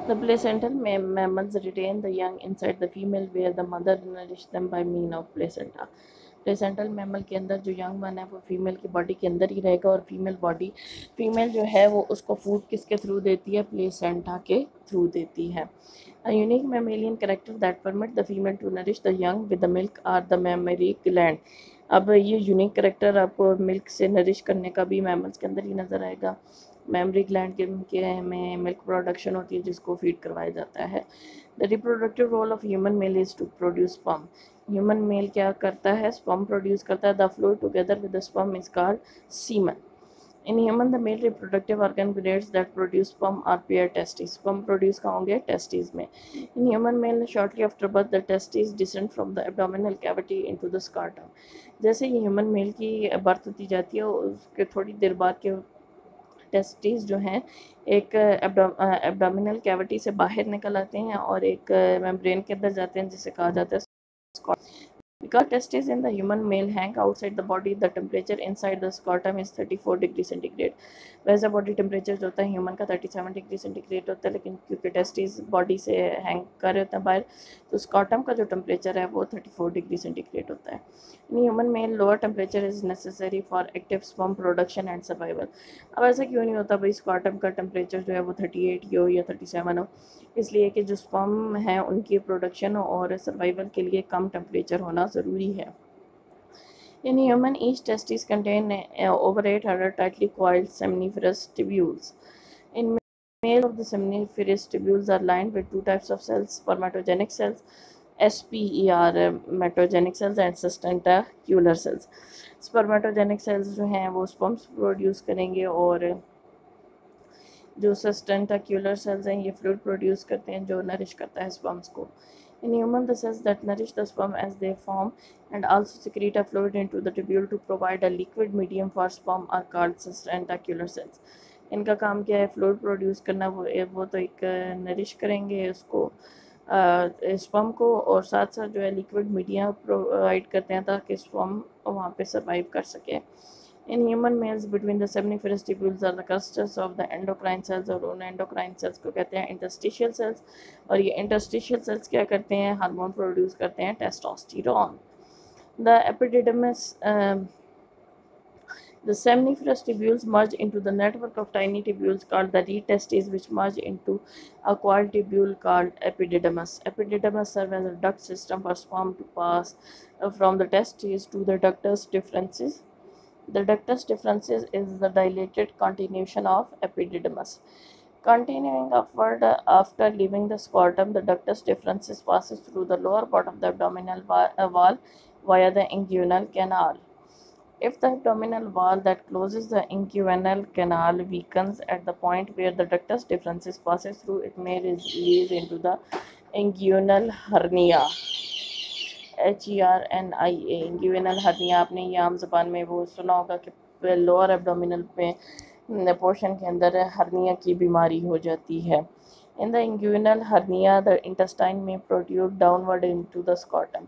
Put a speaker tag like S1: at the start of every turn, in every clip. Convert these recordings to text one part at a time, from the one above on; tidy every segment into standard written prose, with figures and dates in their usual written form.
S1: The placental mammals retain the young inside the female where the mother nourishes them by mean of placenta. Placental mammal के अंदर जो young one है वो female की body के अंदर ही रहेगा और फीमेल जो है वो उसको फूड किसके थ्रू देती है, प्लेसेंटा के थ्रू देती है. A unique mammalian character that permit the female to nourish the young with the milk are the mammary gland. अब ये यूनिक करेक्टर आपको मिल्क से नरिश करने का भी मैमल्स के अंदर ही नज़र आएगा. मेमरी ग्लैंड के में मिल्क प्रोडक्शन होती है जिसको फीड करवाया जाता है. The reproductive role of human male is to produce sperm. Human male क्या करता है, स्पर्म प्रोड्यूस करता है. The fluid together with the sperm is called semen. In human, the male reproductive organ grades that produce sperm are paired testes. Sperm produce कहाँ होंगे, testes में. In human male, shortly after birth, the testes descend from the abdominal cavity into the scrotum. जैसे ही human male की birth होती जाती है उसके थोड़ी देर बाद के टेस्टिस जो हैं एक एब्डोमिनल कैविटी से बाहर निकल आते हैं और एक मेम्ब्रेन के अंदर जाते हैं जिसे कहा जाता है. Because testes in the human male hang outside the body, the temperature inside the scrotum is 34 degree centigrade. वैसे बॉडी टेम्परेचर जो होता है ह्यूमन का 37 डिग्री सेंटीग्रेड होता है, लेकिन क्योंकि टेस्टिस बॉडी से हैंग कर रहे होते हैं बाहर, तो स्कॉटम का जो टेम्परेचर है वो 34 डिग्री सेंटीग्रेड होता है. In human mail lower temperature is necessary for active sperm production and survival. अब ऐसा क्यों नहीं होता भाई, स्कॉटम का टेम्परेचर जो है वो 38 हो या 37 हो, इसलिए कि जो स्पर्म है उनकी प्रोडक्शन और सर्वाइवल के लिए कम टेम्परेचर होना ज़रूरी है. In human, each testis contain over 800 tightly coiled seminiferous tubules. In male of the seminiferous tubules are lined with two types of cells, spermatogenic cells, spermatogenic cells and sustentacular cells. Spermatogenic cells जो हैं वो sperms produce करेंगे और जो सस्टेंटाक्यूलर sales हैं ये fluid produce करते हैं जो नरिश करता है स्पर्म्स को. In human, the cells that nourish the sperm as they form and also secrete a fluid into the tubule to provide a liquid medium for sperm are called sustentacular cells. इनका काम क्या है, fluid produce करना. वो तो एक nourish करेंगे उसको स्पर्म को और साथ साथ जो है लिक्विड मीडिया प्रोवाइड करते हैं ताकि स्पर्म वहाँ पे सर्वाइव कर सके. In human males, between the seminiferous tubules are the clusters of the endocrine cells और उन endocrine cells को कहते हैं interstitial cells. और ये interstitial cells क्या करते हैं, हार्मोन प्रोड्यूस करते हैं, testosterone. The epididymis, the seminiferous tubules merge into the network of tiny tubules called the reed testes, which merge into a coiled tubule called epididymis. Epididymis serve as a duct system for sperm to pass from the testes to the ductus deferens. The ductus deferens is the dilated continuation of epididymis. Continuing upward after leaving the scrotum, the ductus deferens passes through the lower part of the abdominal wall via the inguinal canal. If the abdominal wall that closes the inguinal canal weakens at the point where the ductus deferens passes through, it may release into the inguinal hernia. HERNIA. Inguinal hernia आपने ये आम ज़बान में वो सुना होगा कि lower abdominal में पोर्शन के अंदर हर्निया की बीमारी हो जाती है. In the inguinal hernia the intestine में protrude downward into the scrotum.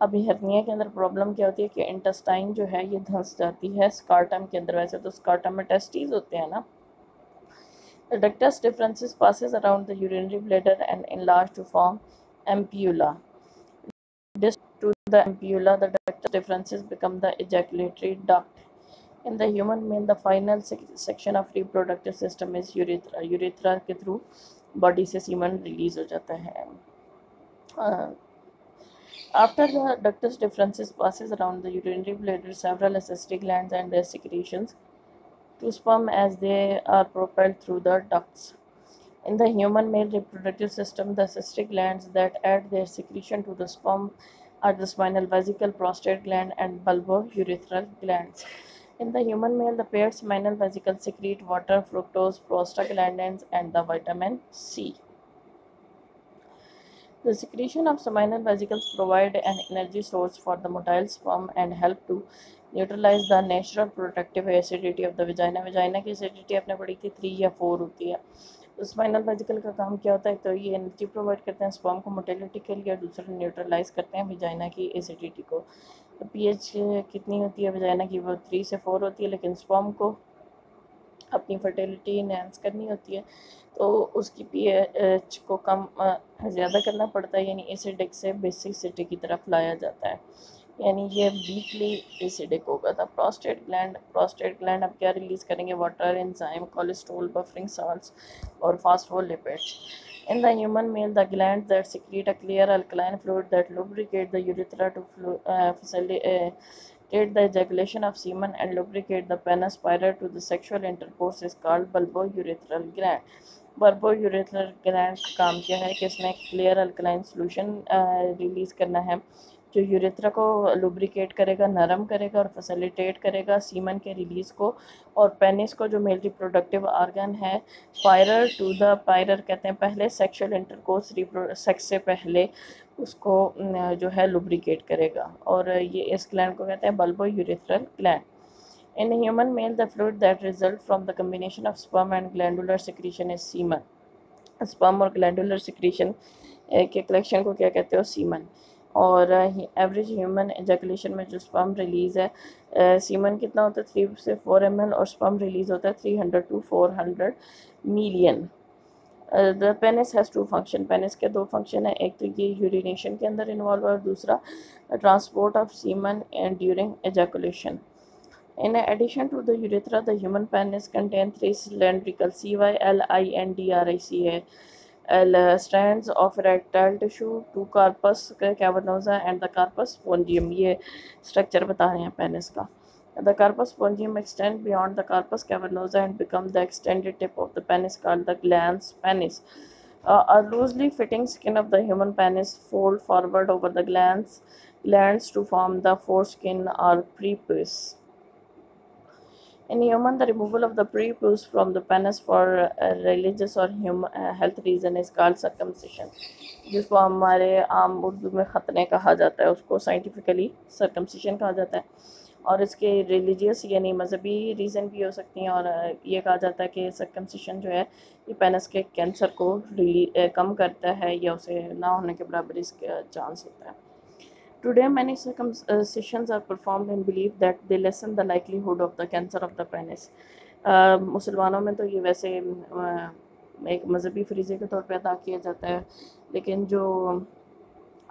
S1: अभी हर्निया के अंदर प्रॉब्लम क्या होती है कि इंटेस्टाइन जो है ये धंस जाती है स्कॉटम के अंदर. वैसे तो स्कॉटम में टेस्टीज होते हैं ना. The ductus deferens passes around the urinary bladder and enlarge to form ampulla. To the ampulla, the ductus deferens become the ejaculatory duct. In the human male, the final section of reproductive system is urethra. Urethra के through body से semen release हो जाता है. After the ductus deferens passes around the urinary bladder, several accessory glands and their secretions to sperm as they are propelled through the ducts. In the human male reproductive system, the accessory glands that add their secretion to the sperm are the spinal vesicle, prostate gland, and bulbourethral glands. In the human male, the paired spinal vesicle secrete water, fructose, prostaglandins, and the vitamin C. The secretion of spinal vesicles provide an energy source for the motile sperm and help to neutralize the natural protective acidity of the vagina. Vagina की acidity आपने पढ़ी थी 3 या 4 होती है. तो spinal vesicle का काम क्या होता है, तो ये एनर्जी प्रोवाइड करते हैं स्पर्म को मोटिलिटी के लिए और दूसरा न्यूट्रलाइज करते हैं वजाइना की एसिडिटी को. तो पीएच कितनी होती है वजाइना की, वो 3 से 4 होती है, लेकिन स्पर्म को अपनी फर्टिलिटी इनहेंस करनी होती है तो उसकी पीएच को कम ज़्यादा करना पड़ता है, यानी एसिडिक से बेसिसिटी की तरफ लाया जाता है, यानी ये वीकली एसिडिक होगा था। प्रोस्टेट ग्लैंड अब क्या रिलीज करेंगे? Water, enzyme, cholesterol, buffering salts और phospholipids. In the human male, the glands that secrete a clear alkaline fluid that lubricate the urethra to facilitate the ejaculation of semen and lubricate the penis prior to the sexual intercourse is called bulbourethral gland. Bulbourethral gland का काम क्या है कि इसने clear alkaline solution release करना है जो urethra को लुब्रिकेट करेगा, नरम करेगा और फैसिलिटेट करेगा सीमन के रिलीज को। और पेनिस को, जो मेल रिप्रोडक्टिव ऑर्गन है, पायरर कहते हैं पहले सेक्सुअल इंटरकोर्स सेक्स से पहले उसको जो है लुब्रिकेट करेगा, और ये इस ग्लैंड को कहते हैं bulbourethral gland. In human male, the fluid that results from the combination of sperm and glandular secretion is semen. Sperm और ग्लैंडुलर सिक्रीशन के कलेक्शन को क्या कहते हो? सीमन। और एवरेज ह्यूमन एजैकुलेशन में जो स्पर्म रिलीज है, सीमन कितना होता है? 3 से 4 ml और स्पर्म रिलीज होता है 300 to 400 million. The penis has 2 function. Penis के 2 फंक्शन है, एक तो ये यूरिनेशन के अंदर इन्वॉल्व है और दूसरा transport of semen and during ejaculation. In addition to the urethra, the human penis contains 3 cylindrical strands of erectile tissue, 2 corpus cavernosa and the corpus spongium। ये स्ट्रक्चर बता रहे हैं पेनिस का। The corpus spongium extends beyond the corpus cavernosa and becomes the extended tip of the penis called the glans penis. A loosely fitting skin of the human penis fold forward over the glands to form the foreskin or prepuce. In human, the removal of the prepuce from the penis for religious or health reason is called circumcision, जिसको हमारे आम उर्दू में खतने कहा जाता है, उसको scientifically सर्कमसिशन कहा जाता है। और इसके रिलीजियस यानी मजहबी रीज़न भी हो सकती हैं, और ये कहा जाता है कि सर्कमसिशन जो है ये पेनिस के कैंसर को कम करता है या उसे ना होने के बराबर इसका चांस होता है। Today, many circumcisions are performed in belief that they lessen the likelihood of the cancer of the penis. मुसलमानों में तो ये वैसे एक मजहबी फरीज़े के तौर पे अदा किया जाता है, लेकिन जो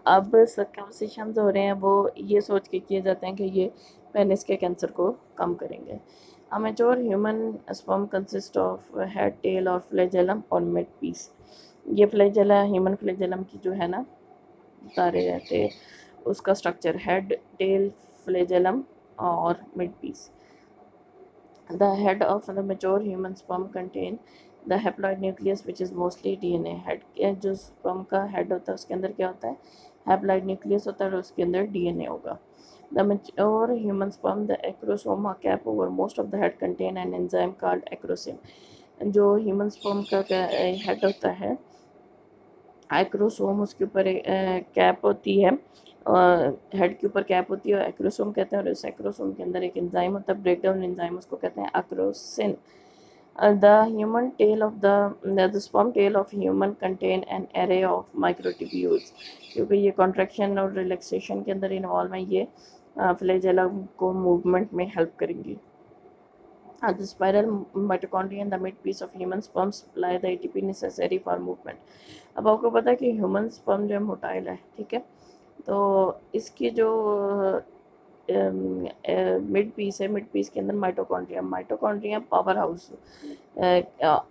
S1: अब सर्कमसिशंस हो रहे हैं वो ये सोच के किए जाते हैं कि ये पेनिस के कैंसर को कम करेंगे। A mature human sperm consists of head, tail और flagellum और mid piece। ये फ्लैजेला ह्यूमन फ्लैजेलम की जो है ना बता रहे थे उसका स्ट्रक्चर हेड, टेल, फ्लैजेलम और mid piece. The head of the mature human sperm contain the haploid nucleus which is mostly DNA। Head के जो स्पर्म का हेड होता है उसके अंदर क्या होता है? हैप्लॉइड न्यूक्लियस होता है और उसके अंदर DNA होगा। The mature human sperm, the acrosoma cap over most of the head contain an enzyme called acrosin। जो ह्यूमन स्पर्म का हेड होता है, एक्रोसोम उसके ऊपर कैप होती है, हेड के ऊपर कैप होती है और एक्रोसोम कहते हैं, और इस एक्रोसोम के अंदर एक एंजाइम होता है, ब्रेकडाउन एंजाइम, उसको कहते हैं acrosin. The human tail of the sperm tail of human contain an array of microtubules। क्योंकि ये कॉन्ट्रैक्शन और रिलैक्सेशन के अंदर इन्वॉल्व है, ये फ्लैजेला को मूवमेंट में हेल्प करेंगी। The spiral mitochondria in the midpiece of human sperm supply the ATP necessary for movement। अब आपको पता है कि ह्यूमन स्पर्म जो है मोटाइल है, ठीक है, तो इसकी जो मिड पीस है, मिड पीस के अंदर माइटोकॉन्ड्रिया पावर हाउस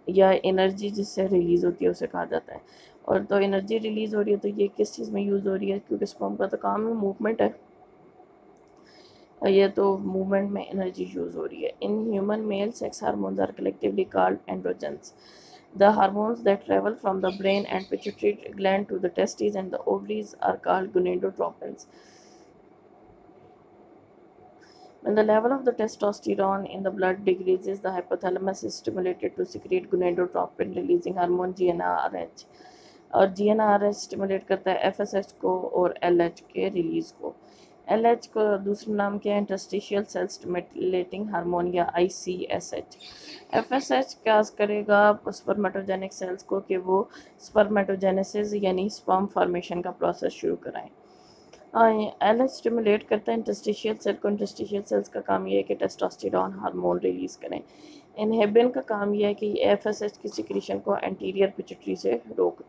S1: या एनर्जी जिससे रिलीज होती है उसे कहा जाता है। और तो एनर्जी रिलीज हो रही है तो ये किस चीज़ में यूज़ हो रही है? क्योंकि स्पर्म का तो काम है मूवमेंट है, ये तो मूवमेंट में एनर्जी यूज़ हो रही है। In human male sex hormones are collectively called androgens. The hormones that travel from the brain and pituitary gland to the testes and the ovaries are called gonadotropins. When the level of the testosterone in the blood decreases, the hypothalamus is stimulated to secrete gonadotropin releasing hormone GnRH। और GnRH stimulate करता है FSH को और LH के release को। LH को दूसरा नाम क्या है? इंटरस्टिशियल सेल स्टिमुलेटिंग हार्मोन या ICSH। FSH क्या करेगा स्पर्मेटोजेनिक सेल्स को कि वो स्पर्मेटोजेनेसिस यानी स्पर्म फॉर्मेशन का प्रोसेस शुरू कराएं। LH स्टिमुलेट करता है इंटरस्टिशियल सेल को। इंटरस्टिशियल सेल्स का काम ये है कि टेस्टोस्टेरोन हार्मोन रिलीज करें। इनहेबिन का काम यह है कि एफएसएच की सिक्रीशन को एंटीरियर पिट्यूटरी से रोक